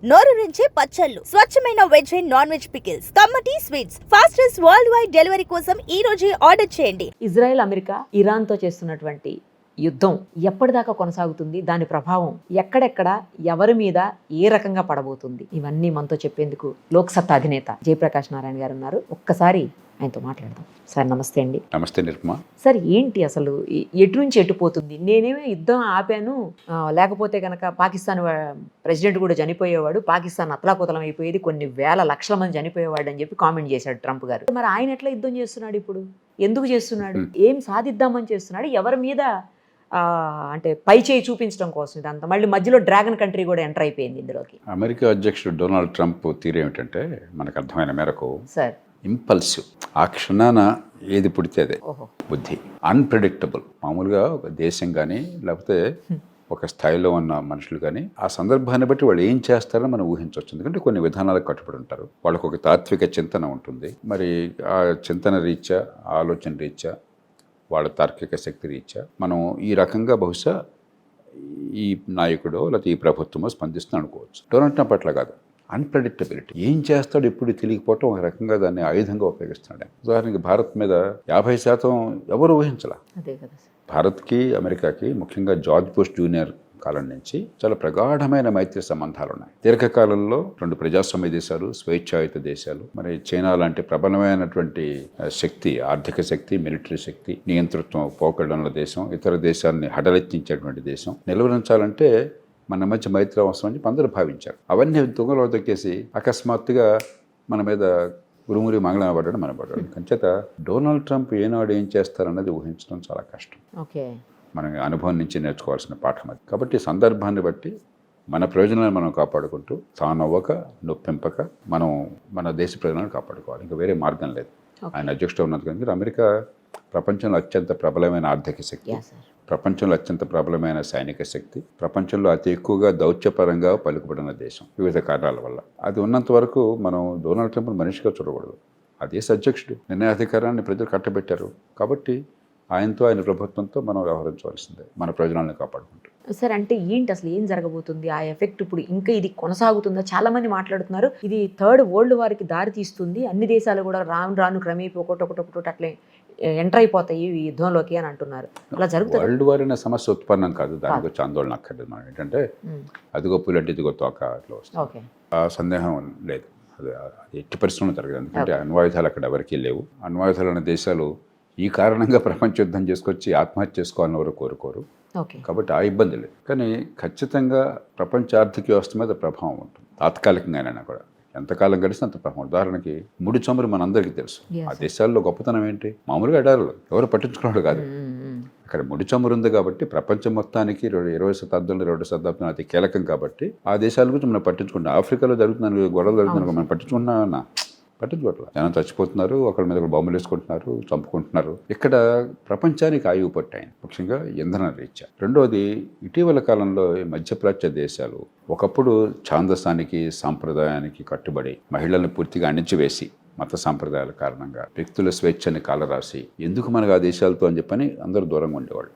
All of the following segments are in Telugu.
నోరూరించే పచ్చళ్ళు, స్వచ్ఛమైన veg and non veg pickles, కమ్మటి sweets, fastest worldwide delivery కోసం ఈ రోజే ఆర్డర్ చేయండి. ఇజ్రాయెల్, అమెరికా, ఇరాన్తో చేస్తున్నటువంటి యుద్ధం ఎప్పటిదాకా కొనసాగుతుంది, దాని ప్రభావం ఎక్కడెక్కడ ఎవరి మీద ఏ రకంగా పడబోతుంది, ఇవన్నీ మనతో చెప్పేందుకు లోక్సత్తా అధినేత జయప్రకాష్ నారాయణ గారు ఉన్నారు. ఒక్కసారి ఆయనతో మాట్లాడదాం. సార్ నమస్తే అండి. నమస్తే నిర్మా. సార్ ఏంటి అసలు ఎటు నుంచి ఎటుపోతుంది? నేనేమో యుద్ధం ఆపాను, లేకపోతే కనుక పాకిస్తాన్ ప్రెసిడెంట్ కూడా చనిపోయేవాడు, పాకిస్తాన్ అతలాకుతలం అయిపోయేది, కొన్ని వేల లక్షల మంది చనిపోయేవాడు అని చెప్పి కామెంట్ చేశాడు ట్రంప్ గారు. మరి ఆయన ఎట్లా యుద్ధం చేస్తున్నాడు ఇప్పుడు? ఎందుకు చేస్తున్నాడు? ఏం సాధిద్దామని చేస్తున్నాడు? ఎవరి మీద అంటే పై చేయి చూపించడం కోసం ఇదంతా? మళ్ళీ మధ్యలో డ్రాగన్ కంట్రీ కూడా ఎంటర్ అయిపోయింది ఇందులోకి. అమెరికా అధ్యక్షుడు డొనాల్డ్ ట్రంప్ తీరు ఏమిటంటే మనకు అర్థమైన మేరకు సార్ ఇంపల్సివ్, ఆ క్షణాన ఏది పుడితే అదే బుద్ధి, అన్ప్రెడిక్టబుల్. మామూలుగా ఒక దేశం కానీ లేకపోతే ఒక స్థాయిలో ఉన్న మనుషులు కానీ ఆ సందర్భాన్ని బట్టి వాళ్ళు ఏం చేస్తారో మనం ఊహించవచ్చు. ఎందుకంటే కొన్ని విధానాలకు కట్టుబడి ఉంటారు, వాళ్ళకు ఒక తాత్విక చింతన ఉంటుంది. మరి ఆ చింతన రీత్యా, ఆలోచన రీత్యా, వాళ్ళ తార్కిక శక్తి రీత్యా మనం ఈ రకంగా బహుశా ఈ నాయకుడో లేకపోతే ఈ ప్రభుత్వమో స్పందిస్తుంది అనుకోవచ్చు. డొనాల్డ్ ట్రంప్ అట్లా కాదు, అన్ప్రెడిక్టబిలిటీ. ఏం చేస్తాడు ఎప్పుడు తెలియకపోవటం ఒక రకంగా దాన్ని ఆయుధంగా ఉపయోగిస్తున్నాడు. ఉదాహరణకి భారత్ మీద 50% ఎవరు ఊహించలా. భారత్కి అమెరికాకి ముఖ్యంగా జార్జ్ బుష్ జూనియర్ కాలం నుంచి చాలా ప్రగాఢమైన మైత్రి సంబంధాలు ఉన్నాయి. దీర్ఘకాలంలో రెండు ప్రజాస్వామ్య దేశాలు, స్వేచ్ఛాయుత దేశాలు, మరి చైనా లాంటి ప్రబలమైనటువంటి శక్తి, ఆర్థిక శక్తి, మిలిటరీ శక్తి, నియంతృత్వం పోకడల దేశం, ఇతర దేశాలని హడలెత్తించేటువంటి దేశం నిలువరించాలంటే మన మధ్య మైత్రి అవసరం అని అందరూ భావించారు. అవన్నీ దొంగలో దొక్కేసి అకస్మాత్తుగా మన మీద ఉరుమురి మంగళం పడ్డాడు, మన పడ్డాడు. కంచేత డొనాల్డ్ ట్రంప్ ఏనాడు ఏం చేస్తారన్నది ఊహించడం చాలా కష్టం. మన అనుభవం నుంచి నేర్చుకోవాల్సిన పాఠం అది. కాబట్టి సందర్భాన్ని బట్టి మన ప్రయోజనాలను మనం కాపాడుకుంటూ తానవ్వక నొప్పింపక మనం మన దేశ ప్రయోజనాలను కాపాడుకోవాలి. ఇంకా వేరే మార్గం లేదు. ఆయన అధ్యక్షుడు ఉన్నది కనుక అమెరికా ప్రపంచంలో అత్యంత ప్రబలమైన ఆర్థిక శక్తి, ప్రపంచంలో అత్యంత ప్రబలమైన సైనిక శక్తి, ప్రపంచంలో అతి ఎక్కువగా దౌత్యపరంగా పలుకుబడిన దేశం వివిధ కారణాల వల్ల. అది ఉన్నంత వరకు మనం డొనాల్డ్ ట్రంప్ మనిషిగా చూడకూడదు. ఆ దేశ అధ్యక్షుడు, నిర్ణయాధికారాన్ని ప్రజలు కట్టబెట్టారు. కాబట్టి ఆయనతో, ఆయన ప్రభుత్వంతో మనం వ్యవహరించవలసిందే, మన ప్రయోజనాలను కాపాడుకుంటూ. సార్ అంటే ఏంటి అసలు ఏం జరగబోతుంది? ఆ ఎఫెక్ట్ ఇప్పుడు ఇంకా ఇది కొనసాగుతుందా? చాలా మంది మాట్లాడుతున్నారు ఇది థర్డ్ వరల్డ్ వార్కి దారి తీస్తుంది, అన్ని దేశాలు కూడా రాను రాను క్రమేపీ ఒకటొకటి అట్లే ఎంటర్ అయిపోతాయి ఈ యుద్ధంలోకి అని అంటున్నారు. అలా జరుగుతుంది. వరల్డ్ వార్ అనే సమస్య ఉత్పన్నం కాదు, దాని గురించి ఆందోళన అక్కర్లేదు. మనం ఏంటంటే అదిగో పులంటే ఇదిగో తోక అట్లా వస్తుంది, ఆ సందేహం లేదు. అది ఎట్టి పరిశ్రమలు జరగదు. ఎందుకంటే అణ్వాయుధాలు అక్కడ ఎవరికీ లేవు. అణ్వాయుధాలు ఉన్న దేశాలు ఈ కారణంగా ప్రపంచ యుద్ధం చేసుకొచ్చి ఆత్మహత్య చేసుకోవాలని ఎవరు కోరుకోరు. కాబట్టి ఆ ఇబ్బంది లేదు. కానీ ఖచ్చితంగా ప్రపంచ ఆర్థిక వ్యవస్థ మీద ప్రభావం ఉంటుంది, తాత్కాలికంగానైనా కూడా. ఎంతకాలం గడిస్తే అంత ప్రభావం. ఉదాహరణకి ముడి చమురు మనందరికీ తెలుసు. ఆ దేశాల్లో గొప్పతనం ఏంటి? మామూలుగా ఎడారులు, ఎవరు పట్టించుకున్నాడు కాదు. అక్కడ ముడి చమురు ఉంది కాబట్టి ప్రపంచం మొత్తానికి 20వ శతాబ్దంలో 2వ శతాబ్దం అతి కీలకం. కాబట్టి ఆ దేశాల గురించి మనం పట్టించుకుంటాం. ఆఫ్రికాలో జరుగుతున్న గొడవలు జరుగుతున్నా మనం పట్టించుకుంటున్నా? పట్టించుకోవట్లేదు. జనం చచ్చిపోతున్నారు, ఒకళ్ళ మీద బొమ్మలు వేసుకుంటున్నారు, చంపుకుంటున్నారు. ఇక్కడ ప్రపంచానికి ఆయువు పట్టాయి, ముఖ్యంగా ఇంధన రీత్యా. రెండోది, ఇటీవల కాలంలో మధ్యప్రాచ్య దేశాలు ఒకప్పుడు ఛాందసానికి, సాంప్రదాయానికి కట్టుబడి మహిళలను పూర్తిగా అణిచివేసి మత సాంప్రదాయాల కారణంగా వ్యక్తుల స్వేచ్ఛని కాలరాసి ఎందుకు మనకు ఆ దేశాలతో అని చెప్పని అందరూ దూరంగా ఉండేవాళ్ళు.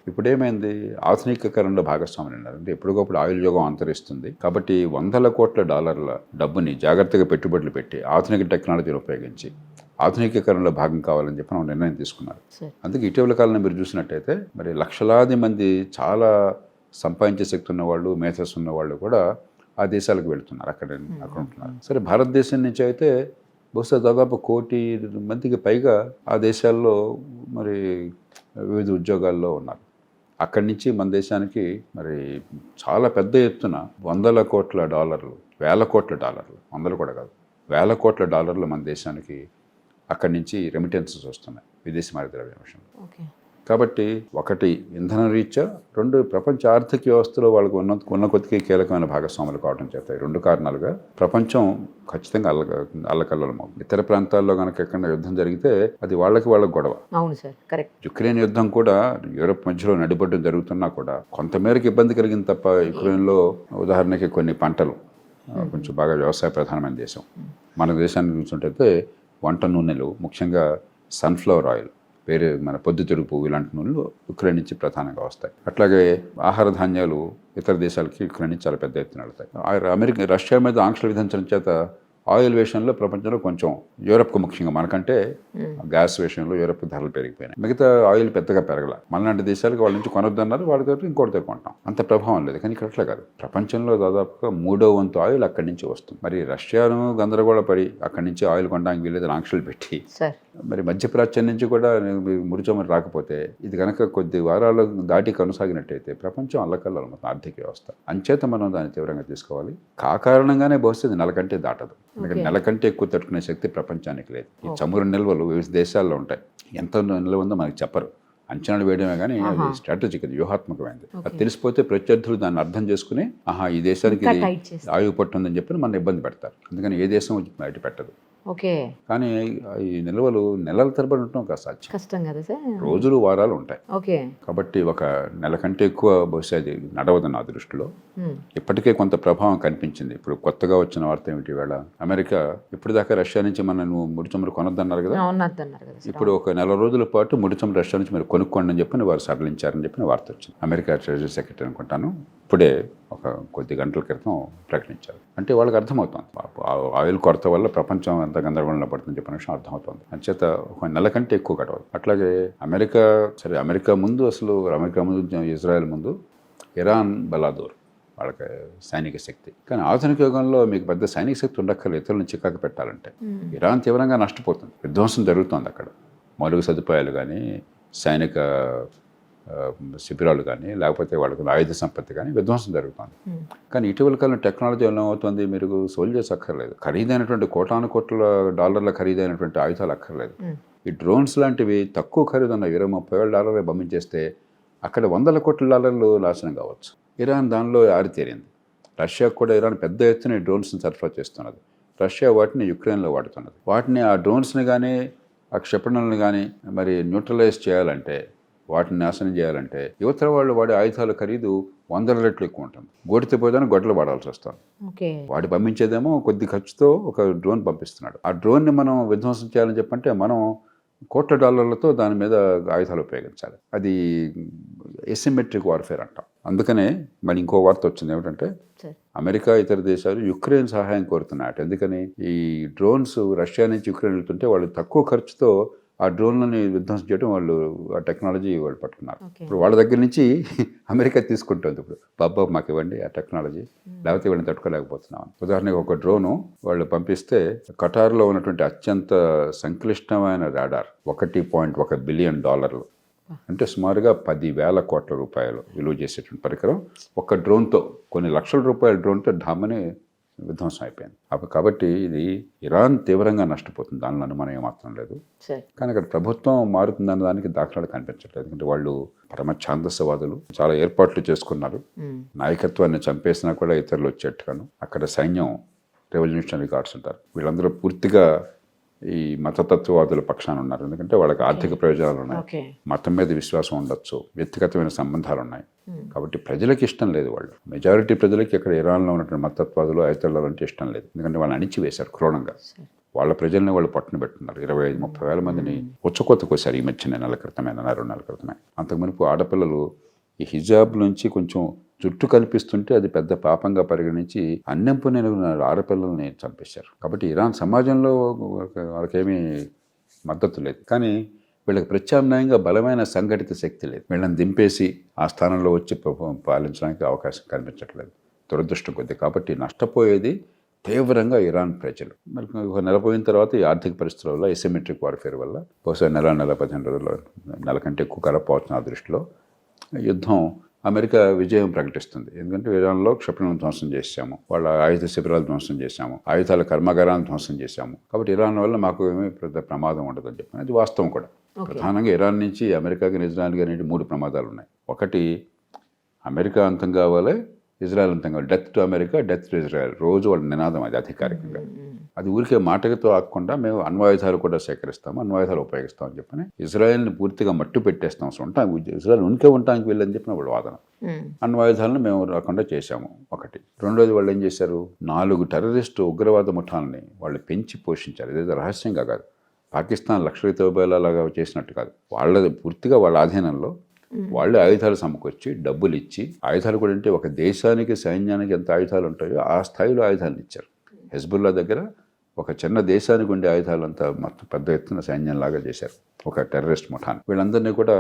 ఇప్పుడు ఏమైంది? ఆధునికీకరణలో భాగస్వాములు ఉన్నారు. అంటే ఎప్పటికప్పుడు ఆయిల్ యోగం అంతరిస్తుంది కాబట్టి $100 కోట్ల డబ్బుని జాగ్రత్తగా పెట్టుబడులు పెట్టి ఆధునిక టెక్నాలజీని ఉపయోగించి ఆధునికీకరణలో భాగం కావాలని చెప్పి మనం నిర్ణయం తీసుకున్నారు. అందుకే ఇటీవల కాలంలో మీరు చూసినట్టయితే మరి లక్షలాది మంది చాలా సంపాదించే శక్తి ఉన్నవాళ్ళు, మేధస్సు ఉన్నవాళ్ళు కూడా ఆ దేశాలకు వెళుతున్నారు, అక్కడ ఉంటున్నారు. సరే, భారతదేశం నుంచి అయితే బహుశా దాదాపు 1 కోటి మందికి పైగా ఆ దేశాల్లో మరి వివిధ ఉద్యోగాల్లో ఉన్నారు. అక్కడి నుంచి మన దేశానికి మరి చాలా పెద్ద ఎత్తున $100 కోట్ల, వేల కోట్ల డాలర్లు, 100 కూడా కాదు, వేల కోట్ల డాలర్లు మన దేశానికి అక్కడి నుంచి రెమిటెన్సెస్ వస్తున్నాయి విదేశీ మారద్రవ్య విషయంలో. కాబట్టి ఒకటి ఇంధన రీత్యా, రెండు ప్రపంచ ఆర్థిక వ్యవస్థలో వాళ్ళకు ఉన్న కొద్దిగా కీలకమైన భాగస్వాములు కావడం చేత ఈ రెండు కారణాలుగా ప్రపంచం ఖచ్చితంగా అల్లకల్లోలమవుతుంది. ఇతర ప్రాంతాల్లో కనుక ఎక్కడ యుద్ధం జరిగితే అది వాళ్ళకి గొడవ. అవును సార్, కరెక్ట్. యుక్రెయిన్ యుద్ధం కూడా యూరప్ మధ్యలో నడిబడ్డం జరుగుతున్నా కూడా కొంతమేరకు ఇబ్బంది కలిగింది తప్ప, యుక్రెయిన్లో ఉదాహరణకి కొన్ని పంటలు కొంచెం బాగా వ్యవసాయ ప్రధానమైన దేశం. మన దేశాన్ని చూసుకుంటే వంట నూనెలు, ముఖ్యంగా సన్ఫ్లవర్ ఆయిల్, వేరే మన పొద్దుతిరుగు పువ్వు ఇలాంటి నూనెలు యుక్రెయిన్ నుంచి ప్రధానంగా వస్తాయి. అట్లాగే ఆహార ధాన్యాలు ఇతర దేశాలకి యుక్రెయిన్ నుంచి చాలా పెద్ద ఎత్తున వెళ్తాయి. రష్యా మీద ఆంక్షలు విధించడం చేత ఆయిల్ విషయంలో ప్రపంచంలో కొంచెం యూరప్కు ముఖ్యంగా మనకంటే గ్యాస్ విషయంలో యూరప్ ధరలు పెరిగిపోయినాయి. మిగతా ఆయిల్ పెద్దగా పెరగల. మనలాంటి దేశాలకు వాళ్ళ నుంచి కొనొద్దన్నారు, వాళ్ళతో ఇంకోటితో కొంటాం. అంత ప్రభావం లేదు. కానీ ఇక్కడ అట్లా కాదు. ప్రపంచంలో దాదాపుగా 3వ వంతు ఆయిల్ అక్కడి నుంచి వస్తుంది. మరి రష్యాను గందరగోళపడి అక్కడి నుంచి ఆయిల్ కొనడానికి వీలేదు ఆంక్షలు పెట్టి మరి మధ్యప్రాచ్యం నుంచి కూడా ముడిచమురు రాకపోతే ఇది కనుక కొద్ది వారాలు దాటి కొనసాగినట్టయితే ప్రపంచం అల్లకల్లాలి మొత్తం ఆర్థిక వ్యవస్థ. అంచేత మనం దాన్ని తీవ్రంగా తీసుకోవాలి. కారణంగానే బహుశా ఇది నెల కంటే దాటదు. ఎందుకంటే నెల కంటే ఎక్కువ తట్టుకునే శక్తి ప్రపంచానికి లేదు. ఈ చమురు నిల్వలు వివిధ దేశాల్లో ఉంటాయి. ఎంత నిల్వ ఉందో మనకి చెప్పరు. అంచనాలు వేయడమే కానీ అది స్ట్రాటజిక్, అది వ్యూహాత్మకమైనది. అది తెలిసిపోతే ప్రత్యర్థులు దాన్ని అర్థం చేసుకుని ఈ దేశానికి ఇది ఆయువు పట్టుందని చెప్పి మన ఇబ్బంది పెడతారు. అందుకని ఏ దేశం బయట పెట్టదు. కానీ ఈ నిల్వలు నెలల తరబడి ఉండటం కష్టం కదా సార్. రోజులు వారాలు ఉంటాయి. కాబట్టి ఒక నెల కంటే ఎక్కువ బహుశా అది నడవదు నా దృష్టిలో. ఇప్పటికే కొంత ప్రభావం కనిపించింది. ఇప్పుడు కొత్తగా వచ్చిన వార్త ఏమిటి, వేళ అమెరికా ఇప్పుడు దాకా రష్యా నుంచి నువ్వు ముడి చమురు కొనొద్దన్నారు కదా, ఇప్పుడు ఒక నెల రోజుల పాటు ముడి చమురు రష్యా నుంచి మీరు కొనుక్కోండి అని చెప్పి వారు సడలించారని చెప్పిన వార్త వచ్చింది. అమెరికా ట్రెజరీ సెక్రటరీ అనుకుంటాను ఇప్పుడే ఒక కొద్ది గంటల క్రితం ప్రకటించారు. అంటే వాళ్ళకి అర్థమవుతుంది ఆయిల్ కొరత వల్ల ప్రపంచం ఎంత గందరగోళంలో పడుతుందని చెప్పిన విషయం అర్థమవుతుంది. అంచేత ఒక నెల కంటే ఎక్కువ గడవదు. అట్లాగే అమెరికా ముందు ఇజ్రాయెల్ ముందు ఇరాన్ బలాదూర్ వాళ్ళకి సైనిక శక్తి. కానీ ఆధునిక యుగంలో మీకు పెద్ద సైనిక శక్తి ఉండక్కర్లేదు ఇతరులను చికాకు పెట్టాలంటే. ఇరాన్ తీవ్రంగా నష్టపోతుంది. విధ్వంసం జరుగుతుంది అక్కడ. మౌలిక సదుపాయాలు కానీ, సైనిక శిబిరాలు కానీ, లేకపోతే వాళ్ళకి ఆయుధ సంపత్తి కానీ విధ్వంసం జరుగుతుంది. కానీ ఇటీవల కాలం టెక్నాలజీ ఏమవుతుంది, మీరు సోల్జర్స్ అక్కర్లేదు, ఖరీదైనటువంటి కోటాను కోట్ల డాలర్ల ఖరీదైనటువంటి ఆయుధాలు అక్కర్లేదు. ఈ డ్రోన్స్ లాంటివి తక్కువ ఖరీదున్న $20-30 పంపించేస్తే అక్కడ $100 కోట్ల నాశనం కావచ్చు. ఇరాన్ దానిలో ఆరితేరింది. రష్యాకు కూడా ఇరాన్ పెద్ద ఎత్తున ఈ డ్రోన్స్ని సరఫరా చేస్తున్నది. రష్యా వాటిని యుక్రెయిన్లో వాడుతున్నది. వాటిని ఆ డ్రోన్స్ని కానీ ఆ క్షిపణులను కానీ మరి న్యూట్రలైజ్ చేయాలంటే, వాటిని నాశనం చేయాలంటే యువతర వాళ్ళు వాడే ఆయుధాల ఖరీదు 100 రెట్లు ఎక్కువ ఉంటుంది. గోడితే గొడ్డలు వాడాల్సి వస్తుంది. వాడి పంపించేదేమో కొద్ది ఖర్చుతో ఒక డ్రోన్ పంపిస్తున్నాడు. ఆ డ్రోన్ని మనం విధ్వంసం చేయాలని చెప్పంటే మనం కోట్ల డాలర్లతో దాని మీద ఆయుధాలు ఉపయోగించాలి. అది ఎసిమెట్రిక్ వార్ఫేర్ అంటాం. అందుకనే మరి ఇంకో వార్త వచ్చింది ఏమిటంటే, అమెరికా ఇతర దేశాలు యుక్రెయిన్ సహాయం కోరుతున్నాయట. ఎందుకని, ఈ డ్రోన్స్ రష్యా నుంచి యుక్రెయిన్ వెళ్తుంటే వాళ్ళు తక్కువ ఖర్చుతో ఆ డ్రోన్లని విధ్వంసం చేయడం వాళ్ళు ఆ టెక్నాలజీ వాళ్ళు పట్టుకున్నారు. ఇప్పుడు వాళ్ళ దగ్గర నుంచి అమెరికా తీసుకుంటుంది. ఇప్పుడు బాబా మాకు ఇవ్వండి ఆ టెక్నాలజీ, లేకపోతే వీళ్ళని తట్టుకోలేకపోతున్నాం. ఉదాహరణకు ఒక డ్రోను వాళ్ళు పంపిస్తే ఖటార్లో ఉన్నటువంటి అత్యంత సంక్లిష్టమైన రాడార్ $1.1 బిలియన్, అంటే సుమారుగా 10,000 కోట్ల రూపాయలు విలువ చేసేటువంటి పరికరం ఒక డ్రోన్తో, కొన్ని లక్షల రూపాయల డ్రోన్తో ఢామని విధ్వంసం అయిపోయింది. కాబట్టి ఇది ఇరాన్ తీవ్రంగా నష్టపోతుంది, దానిలో అనుమానం ఏమాత్రం లేదు. కానీ అక్కడ ప్రభుత్వం మారుతుందన్న దానికి దాఖలాలు కనిపించట్లేదు. ఎందుకంటే వాళ్ళు పరమ ఛాందసవాదులు, చాలా ఏర్పాట్లు చేసుకున్నారు. నాయకత్వాన్ని చంపేసినా కూడా ఇతరులు వచ్చేట్టుగాను. అక్కడ సైన్యం, రెవల్యూషనరీ గార్డ్స్ ఉంటారు, వీళ్ళందరూ పూర్తిగా ఈ మతతత్వవాదుల పక్షాన ఉన్నారు. ఎందుకంటే వాళ్ళకి ఆర్థిక ప్రయోజనాలు ఉన్నాయి, మతం మీద విశ్వాసం ఉండొచ్చు, వ్యక్తిగతమైన సంబంధాలు ఉన్నాయి. కాబట్టి ప్రజలకి ఇష్టం లేదు. వాళ్ళు మెజారిటీ ప్రజలకి ఇక్కడ ఇరాన్లో ఉన్నటువంటి మతత్వాదులు, ఐతరులు అంటే ఇష్టం లేదు. ఎందుకంటే వాళ్ళని అణిచివేశారు క్రూరంగా. వాళ్ళ ప్రజల్ని వాళ్ళు పట్టున పెట్టున్నారు. 25-30 వేల మందిని ఉచ్చకొత్తకోసారు ఈ మధ్య 2 నెలల క్రితమే. అంతకుమునుపు ఆడపిల్లలు ఈ హిజాబ్ నుంచి కొంచెం జుట్టు కల్పిస్తుంటే అది పెద్ద పాపంగా పరిగణించి అన్నెంపు నేను ఆడపిల్లల్ని చంపేశారు. కాబట్టి ఇరాన్ సమాజంలో వాళ్ళకేమీ మద్దతు లేదు. కానీ వీళ్ళకి ప్రత్యామ్నాయంగా బలమైన సంఘటిత శక్తి లేదు. వీళ్ళని దింపేసి ఆ స్థానంలో వచ్చి పాలించడానికి అవకాశం కనిపించట్లేదు, దురదృష్టం కొద్ది. కాబట్టి నష్టపోయేది తీవ్రంగా ఇరాన్ ప్రజలు. మరి ఒక నెల పోయిన తర్వాత ఈ ఆర్థిక పరిస్థితుల వల్ల, ఎసిమెట్రిక్ వార్ఫేర్ వల్ల బహుశా నెల 15 రోజుల్లో, నెల కంటే ఎక్కువ కలపవచ్చు నా దృష్టిలో. యుద్ధం అమెరికా విజయం ప్రకటిస్తుంది. ఎందుకంటే ఇరాన్లో క్షిపణులను ధ్వంసం చేశాము, వాళ్ళ ఆయుధ శిబిరాలు ధ్వంసం చేశాము, ఆయుధాల కర్మాగారాలను ధ్వంసం చేశాము. కాబట్టి ఇరాన్ వల్ల మాకు ఏమీ పెద్ద ప్రమాదం ఉండదని చెప్పాను. అది వాస్తవం కూడా. ప్రధానంగా ఇరాన్ నుంచి అమెరికాకి, ఇజ్రాయెల్ కానీ 3 ప్రమాదాలు ఉన్నాయి. ఒకటి, అమెరికా అంతం కావాలి, ఇజ్రాయెల్ అంతం కావాలి. Death to America, death to Israel, రోజు వాళ్ళ నినాదం అది అధికారికంగా. అది ఊరికే మాటలతో ఆకుండా మేము అణ్వాయుధాలు కూడా సేకరిస్తాము, అణ్వాయుధాలు ఉపయోగిస్తామని చెప్పని ఇజ్రాయెల్ని పూర్తిగా మట్టు పెట్టేస్తాం. అసలు ఇజ్రాయెల్ ఉనికి ఉండటానికి వీళ్ళని చెప్పిన వాళ్ళ వాదన. అణ్వాయుధాలను మేము రాకుండా చేశాము ఒకటి. రెండోది, వాళ్ళు ఏం చేశారు, 4 టెర్రరిస్టు ఉగ్రవాద ముఠాలని వాళ్ళు పెంచి పోషించారు. ఇదేదో రహస్యంగా కాదు, పాకిస్తాన్ లక్షల తోబేలా లాగా చేసినట్టు కాదు. వాళ్ళది పూర్తిగా వాళ్ళ ఆధీనంలో వాళ్ళే ఆయుధాలు సమకూర్చి డబ్బులు ఇచ్చి, ఆయుధాలు కూడా అంటే ఒక దేశానికి సైన్యానికి ఎంత ఆయుధాలు ఉంటాయో ఆ స్థాయిలో ఆయుధాలు ఇచ్చారు. హెజ్బుల్లా దగ్గర ఒక చిన్న దేశానికి ఉండే ఆయుధాలంతా మొత్తం పెద్ద ఎత్తున సైన్యంలాగా చేశారు ఒక టెర్రరిస్ట్ ముఠాన్ని. వీళ్ళందరినీ కూడా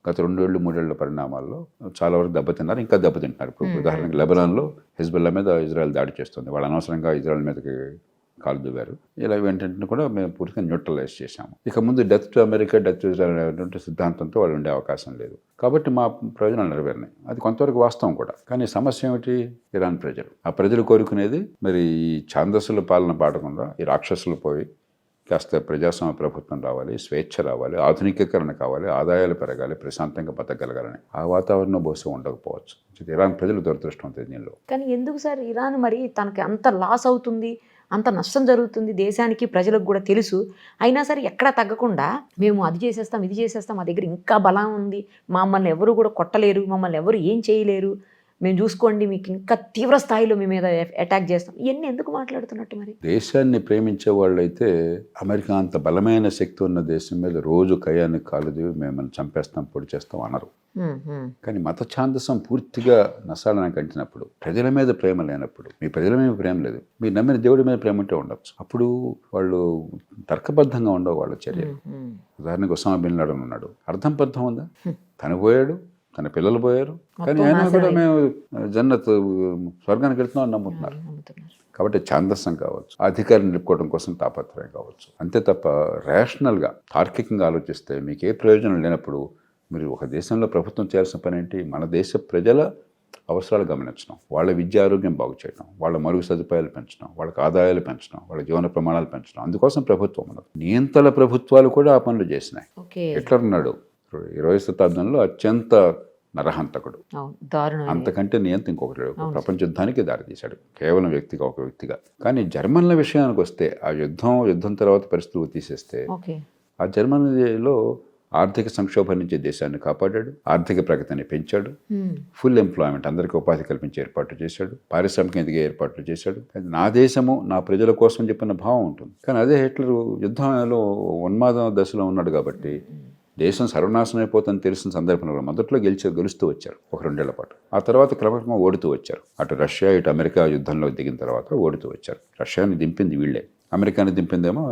గత 2 ఏళ్ళు 3 ఏళ్ల పరిణామాల్లో చాలా వరకు దెబ్బతిన్నారు, ఇంకా దెబ్బతింటున్నారు. ఇప్పుడు ఉదాహరణకి లెబనాన్లో హెజ్బుల్లా మీద ఇజ్రాయెల్ దాడి చేస్తుంది. వాళ్ళు అనవసరంగా ఇజ్రాయెల్ మీదకి కాలు దువ్వారు. ఇలా వెంటనే కూడా మేము పూర్తిగా న్యూట్రలైజ్ చేశాము. ఇక ముందు death to America, death to Israel అనేటువంటి సిద్ధాంతంతో వాళ్ళు ఉండే అవకాశం లేదు. కాబట్టి మా ప్రయోజనాలు నెరవేరినాయి. అది కొంతవరకు వాస్తవం కూడా. కానీ సమస్య ఏమిటి? ఇరాన్ ప్రజలు. ఆ ప్రజలు కోరుకునేది మరి ఈ ఛాందస్సుల పాలన పాడకుండా ఈ రాక్షసులు పోయి కాస్త ప్రజాస్వామ్య ప్రభుత్వం రావాలి, స్వేచ్ఛ రావాలి, ఆధునికీకరణ కావాలి, ఆదాయాలు పెరగాలి, ప్రశాంతంగా బతకగలగాలని. ఆ వాతావరణం బహుశా ఉండకపోవచ్చు. ఇరాన్ ప్రజలు దురదృష్టవంతులు దీనిలో. కానీ ఎందుకు సార్ ఇరాన్ మరి తనకి అంత లాస్ అవుతుంది, అంత నష్టం జరుగుతుంది దేశానికి, ప్రజలకు కూడా తెలుసు, అయినా సరే ఎక్కడా తగ్గకుండా మేము అది చేసేస్తాం, ఇది చేసేస్తాం, మా దగ్గర ఇంకా బలం ఉంది, మమ్మల్ని ఎవరు కూడా కొట్టలేరు, మమ్మల్ని ఎవరు ఏం చేయలేరు, మేము చూసుకోండి, మీకు ఇంకా తీవ్ర స్థాయిలో మీ మీద అటాక్ చేస్తాం, ఇవన్నీ ఎందుకు మాట్లాడుతున్నట్టు? మరి దేశాన్ని ప్రేమించే వాళ్ళైతే అమెరికా అంత బలమైన శక్తి ఉన్న దేశం మీద రోజు కయానికి కాలుది మేము చంపేస్తాం, పొడి చేస్తాం అనరు. కానీ మత ఛాందసం పూర్తిగా నసాడానికి అంటినప్పుడు, ప్రజల మీద ప్రేమ లేనప్పుడు, మీ ప్రజల మీద ప్రేమ లేదు, మీరు నమ్మిన దేవుడి మీద ప్రేమ ఉంటే ఉండొచ్చు, అప్పుడు వాళ్ళు తర్కబద్ధంగా ఉండవు వాళ్ళ చర్యలు. ఉదాహరణకు ఒసామా బిన్ లాడెన్ ఉన్నాడు, అర్థం పర్థం ఉందా? తను పోయాడు, తన పిల్లలు పోయారు, కానీ ఆయన కూడా మేము జన్నత్ స్వర్గానికి వెళ్తున్నాం అని నమ్ముతున్నారు. కాబట్టి ఛాందస్సం కావచ్చు, అధికారం నిలుపుకోవడం కోసం తాపత్రయం కావచ్చు, అంతే తప్ప రేషనల్గా తార్కికంగా ఆలోచిస్తే మీకు ఏ ప్రయోజనం లేనప్పుడు మీరు ఒక దేశంలో ప్రభుత్వం చేయాల్సిన పని ఏంటి? మన దేశ ప్రజల అవసరాలు గమనించడం, వాళ్ళ విద్య ఆరోగ్యం బాగు చేయడం, వాళ్ళ మరుగు సదుపాయాలు పెంచడం, వాళ్ళకి ఆదాయాలు పెంచడం, వాళ్ళ జీవన ప్రమాణాలు పెంచడం, అందుకోసం ప్రభుత్వం ఉన్నది. నియంతల ప్రభుత్వాలు కూడా ఆ పనులు చేసినాయి. హిట్లర్ ఉన్నాడు 20వ శతాబ్దంలో అత్యంత నరహంతకుడు, అంతకంటే నియంత ఇంకొకటి ప్రపంచ యుద్ధానికి దారితీశాడు కేవలం వ్యక్తిగా, ఒక వ్యక్తిగా. కానీ జర్మన్ల విషయానికి వస్తే ఆ యుద్ధం తర్వాత పరిస్థితులు తీసేస్తే ఆ జర్మనీలో ఆర్థిక సంక్షోభం నుంచి దేశాన్ని కాపాడాడు, ఆర్థిక ప్రగతిని పెంచాడు, ఫుల్ ఎంప్లాయ్మెంట్ అందరికీ ఉపాధి కల్పించే ఏర్పాట్లు చేశాడు, పారిశ్రామిక ఎదిగే ఏర్పాట్లు చేశాడు. నా దేశము నా ప్రజల కోసం చెప్పిన భావం ఉంటుంది. కానీ అదే హిట్లర్ యుద్ధంలో ఉన్మాద దశలో ఉన్నాడు కాబట్టి దేశం సర్వనాశనం అయిపోతుందని తెలిసిన సందర్భంలో మొదట్లో గెలుస్తూ వచ్చారు ఒక 2 ఏళ్ల పాటు. ఆ తర్వాత క్రమంగా ఓడుతూ వచ్చారు. అటు రష్యా ఇటు అమెరికా యుద్ధంలో దిగిన తర్వాత ఓడుతూ వచ్చారు. రష్యాని దింపింది వీళ్ళే, అమెరికాని దింపిందేమో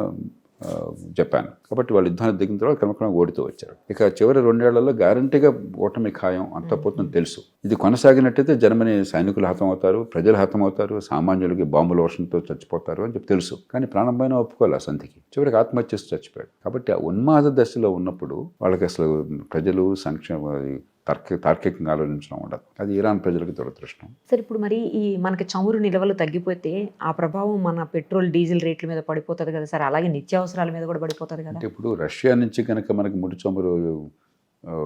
జపాన్. కాబట్టి వాళ్ళు యుద్ధాన్ని దిగిన తర్వాత క్రమంగా ఓడుతూ వచ్చారు. ఇక చివరి 2 ఏళ్లలో గ్యారంటీగా ఓటమి ఖాయం, అంత పోతుందని తెలుసు. ఇది కొనసాగినట్టయితే జర్మనీ సైనికులు హతమవుతారు, ప్రజలు హతమవుతారు, సామాన్యులకి బాంబుల వర్షంతో చచ్చిపోతారు అని చెప్పి తెలుసు. కానీ ప్రాణంపైన ఒప్పుకోవాలి ఆ సంధికి. చివరికి ఆత్మహత్య చేసి చచ్చిపోయాడు. కాబట్టి ఆ ఉన్మాద దశలో ఉన్నప్పుడు వాళ్ళకి అసలు ప్రజలు తార్కికంగా ఆలోచించడం ఉండదు. అది ఇరాన్ ప్రజలకు దురదృష్టం. సరే, ఇప్పుడు మరి ఈ మనకి చమురు నిల్వలు తగ్గిపోతే ఆ ప్రభావం మన పెట్రోల్ డీజిల్ రేట్ల మీద పడిపోతుంది కదా సార్, అలాగే నిత్యావసరాల మీద కూడా పడిపోతుంది కదా. అంటే ఇప్పుడు రష్యా నుంచి కనుక మనకి ముడి చమురు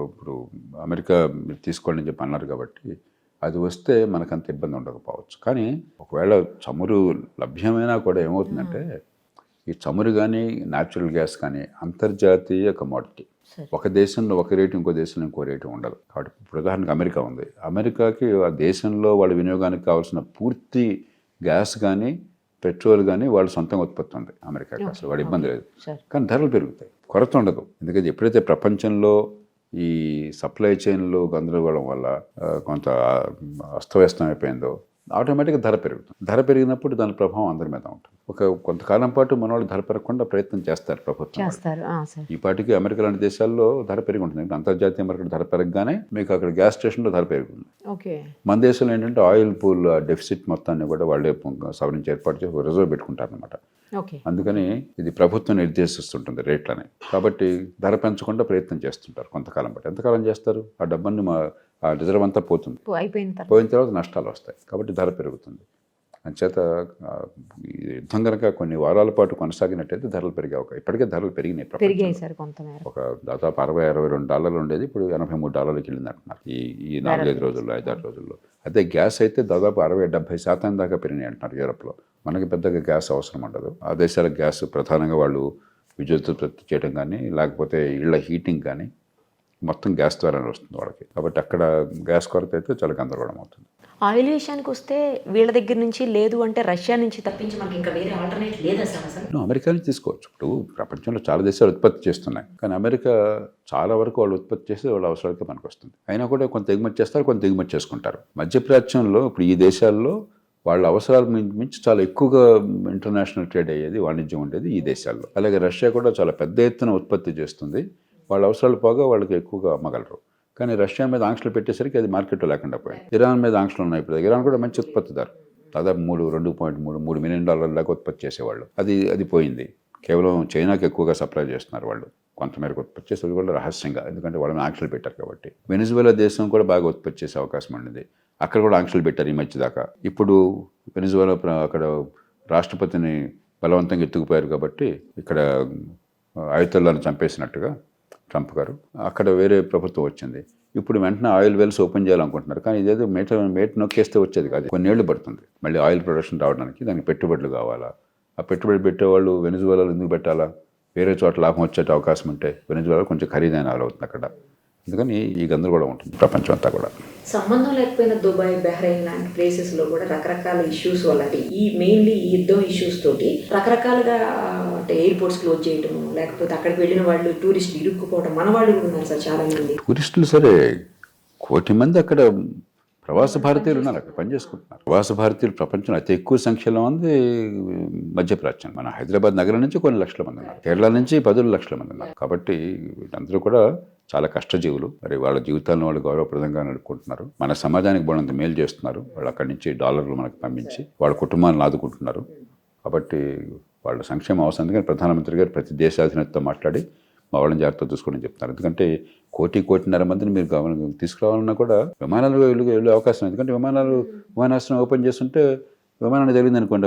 ఇప్పుడు అమెరికా తీసుకోండి అని చెప్పి అన్నారు కాబట్టి అది వస్తే మనకు అంత ఇబ్బంది ఉండకపోవచ్చు. కానీ ఒకవేళ చమురు లభ్యమైనా కూడా ఏమవుతుందంటే ఈ చమురు కానీ న్యాచురల్ గ్యాస్ కానీ అంతర్జాతీయ కమోడిటీ. ఒక దేశంలో ఒక రేటు, ఇంకో దేశంలో ఇంకో రేటు ఉండదు. కాబట్టి ఇప్పుడు ఉదాహరణకు అమెరికా ఉంది, అమెరికాకి ఆ దేశంలో వాళ్ళ వినియోగానికి కావాల్సిన పూర్తి గ్యాస్ కానీ పెట్రోల్ కానీ వాళ్ళు సొంతంగా ఉత్పత్తి ఉంది అమెరికాకి, అసలు వాడి ఇబ్బంది లేదు. కానీ ధరలు పెరుగుతాయి, కొరత ఉండదు. ఎందుకంటే ఎప్పుడైతే ప్రపంచంలో ఈ సప్లై చైన్లో గందరగోళం వల్ల కొంత అస్తవ్యస్తం అయిపోయిందో ఆటోమేటిక్గా ధర పెరుగుతుంది. ధర పెరిగినప్పుడు దాని ప్రభావం అందరి మీద ఉంటుంది. కొంతకాలం పాటు మన వాళ్ళు ధర పెరగకుండా ప్రయత్నం చేస్తారు ప్రభుత్వం. ఈ పాటికి అమెరికా లాంటి దేశాల్లో ధర పెరిగి ఉంటుంది. అంతర్జాతీయ మార్కెట్ ధర పెరగగానే మీకు అక్కడ గ్యాస్ స్టేషన్లో ధర పెరుగుతుంది. మన దేశంలో ఏంటంటే ఆయిల్ పూల్ డెఫిసిట్ మొత్తాన్ని కూడా వాళ్ళే సవరించి ఏర్పాటు చేసి రిజర్వ్ పెట్టుకుంటారనమాట. అందుకని ఇది ప్రభుత్వం నిర్దేశిస్తుంటుంది రేట్లని. కాబట్టి ధర పెంచకుండా ప్రయత్నం చేస్తుంటారు కొంతకాలం పాటు. ఎంతకాలం చేస్తారు? ఆ డబ్బుని ఆ రిజర్వ్ అంతా పోతుంది, పోయిన తర్వాత నష్టాలు వస్తాయి. కాబట్టి ధర పెరుగుతుంది. అంచేత యుద్ధం కనుక కొన్ని వారాల పాటు కొనసాగినట్టయితే ధరలు పెరిగే ఇప్పటికే ధరలు పెరిగినాయి. ఒక దాదాపు $60-62 ఉండేది, ఇప్పుడు $83 వెళ్ళింది అంటున్నారు ఈ 4-5 రోజుల్లో, 5-6 రోజుల్లో. అదే గ్యాస్ అయితే దాదాపు 60-70% దాకా పెరిగినాయి అంటున్నారు యూరోప్లో. మనకి పెద్దగా గ్యాస్ అవసరం ఉండదు. ఆ దేశాలకు గ్యాస్ ప్రధానంగా వాళ్ళు విద్యుత్ ఉత్పత్తి చేయడం కానీ, లేకపోతే ఇళ్ల హీటింగ్ కానీ మొత్తం గ్యాస్ ద్వారానే వస్తుంది వాళ్ళకి. కాబట్టి అక్కడ గ్యాస్ కొరత అయితే చాలా గందరగోళం అవుతుంది. ఆయిల్ విషయానికి వస్తే వీళ్ళ దగ్గర నుంచి లేదు అంటే రష్యా నుంచి తప్పించి మనకి ఇంకా వేరే ఆల్టర్నేట్ లేదు అసలు. నువ్వు అమెరికా నుంచి తీసుకోవచ్చు. ఇప్పుడు ప్రపంచంలో చాలా దేశాలు ఉత్పత్తి చేస్తున్నాయి, కానీ అమెరికా చాలా వరకు వాళ్ళు ఉత్పత్తి చేసి వాళ్ళ అవసరాలకి మనకు వస్తుంది. అయినా కూడా కొంత ఎగుమతి చేస్తారు, కొంత దిగుమతి చేసుకుంటారు. మధ్యప్రాచ్యంలో ఇప్పుడు ఈ దేశాల్లో వాళ్ళ అవసరాలు మించి చాలా ఎక్కువగా ఇంటర్నేషనల్ ట్రేడ్ అయ్యేది, వాణిజ్యం ఉండేది ఈ దేశాల్లో. అలాగే రష్యా కూడా చాలా పెద్ద ఎత్తున ఉత్పత్తి చేస్తుంది. వాళ్ళ అవసరాలు పోగా వాళ్ళకి ఎక్కువగా అమ్మగలరు. కానీ రష్యా మీద ఆంక్షలు పెట్టేసరికి అది మార్కెట్లో లేకుండా పోయింది. ఇరాన్ మీద ఆంక్షలు ఉన్నాయి. ఇప్పుడు ఇరాన్ కూడా మంచి ఉత్పత్తిదారు, దాదాపు $2.3 మిలియన్ దాకా ఉత్పత్తి చేసేవాళ్ళు. అది పోయింది. కేవలం చైనాకి ఎక్కువగా సప్లై చేస్తున్నారు వాళ్ళు. కొంతమేరకు ఉత్పత్తి చేసేది కూడా రహస్యంగా, ఎందుకంటే వాళ్ళని ఆంక్షలు పెట్టారు కాబట్టి. వెనిజువేలా దేశం కూడా బాగా ఉత్పత్తి చేసే అవకాశం ఉండేది. అక్కడ కూడా ఆంక్షలు పెట్టారు ఈ మధ్య దాకా. ఇప్పుడు వెనిజువేలా అక్కడ రాష్ట్రపతిని బలవంతంగా ఎత్తుకుపోయారు కాబట్టి ఇక్కడ ఆయుతాలను చంపేసినట్టుగా ట్రంప్ గారు, అక్కడ వేరే ప్రభుత్వం వచ్చింది. ఇప్పుడు వెంటనే ఆయిల్ వెల్స్ ఓపెన్ చేయాలనుకుంటున్నారు. కానీ ఇదేదో మేట నొక్కేస్తే వచ్చేది కాదు, కొన్నేళ్లు పడుతుంది మళ్ళీ ఆయిల్ ప్రొడక్షన్ రావడానికి. దానికి పెట్టుబడులు కావాలా. ఆ పెట్టుబడి పెట్టేవాళ్ళు వెనిజువేలాలో ఎందుకు పెట్టాలా? వేరే చోట లాభం వచ్చే అవకాశం ఉంటే వెనిజువేలా కొంచెం ఖరీదైన అవుతుంది అక్కడ. అందుకని ఈ గందరగోళం ఉంటుంది ప్రపంచం అంతా కూడా. సంబంధం లేకపోయిన దుబాయ్, బహ్రెయిన్ లాంటి ప్లేసెస్లో కూడా రకరకాల ఇష్యూస్ వల్ల, అంటే మెయిన్లీ ఈ యుద్ధం ఇష్యూస్ తోటి రకరకాలుగా అంటే ఎయిర్పోర్ట్స్ క్లోజ్ చేయడం, లేకపోతే అక్కడికి వెళ్ళిన వాళ్ళు టూరిస్టులు ఇరుక్కుపోవడం, మన వాళ్ళు కూడా ఉన్నారు సార్ చాలా మంది. టూరిస్టులు సరే 1 కోటి మంది అక్కడ ప్రవాస భారతీయులు ఉన్నారు, అక్కడ పనిచేసుకుంటున్నారు. ప్రవాస భారతీయులు ప్రపంచంలో అతి ఎక్కువ సంఖ్యలో ఉంది మధ్యప్రాచ్యం. మన హైదరాబాద్ నగరం నుంచి కొన్ని లక్షల మంది ఉన్నారు, కేరళ నుంచి 10 లక్షల మంది ఉన్నారు. కాబట్టి వీళ్ళందరూ కూడా చాలా కష్టజీవులు. మరి వాళ్ళ జీవితాలను వాళ్ళు గౌరవప్రదంగా నడుపుకుంటున్నారు. మన సమాజానికి బోనంత మేలు చేస్తున్నారు. వాళ్ళు అక్కడి నుంచి డాలర్లు మనకు పంపించి వాళ్ళ కుటుంబాలను ఆదుకుంటున్నారు. కాబట్టి వాళ్ళ సంక్షేమ అవసరం. ఎందుకంటే ప్రధానమంత్రి గారు ప్రతి దేశాధినేతతో మాట్లాడి మా వాళ్ళని జాగ్రత్త చూసుకోండి చెప్తున్నారు. ఎందుకంటే 1.5 మందిని మీరు తీసుకురావాలన్నా కూడా విమానాలు వెళ్ళే అవకాశం. ఎందుకంటే విమానాశ్రయం ఓపెన్ చేస్తుంటే విమానాన్ని జరిగింది అనుకోండి,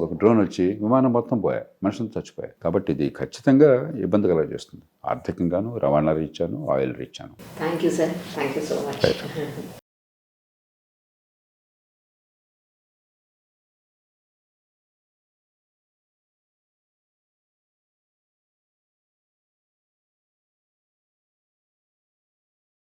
ఒక డ్రోన్ వచ్చి విమానం మొత్తం పోయాయి, మనుషులు చచ్చిపోయాయి. కాబట్టి ఇది ఖచ్చితంగా ఇబ్బంది కలగజేస్తుంది, ఆర్థికంగాను, రవాణా రీత్యాను, ఆయిల్ రీత్యాను. Thank you sir, thank you so much.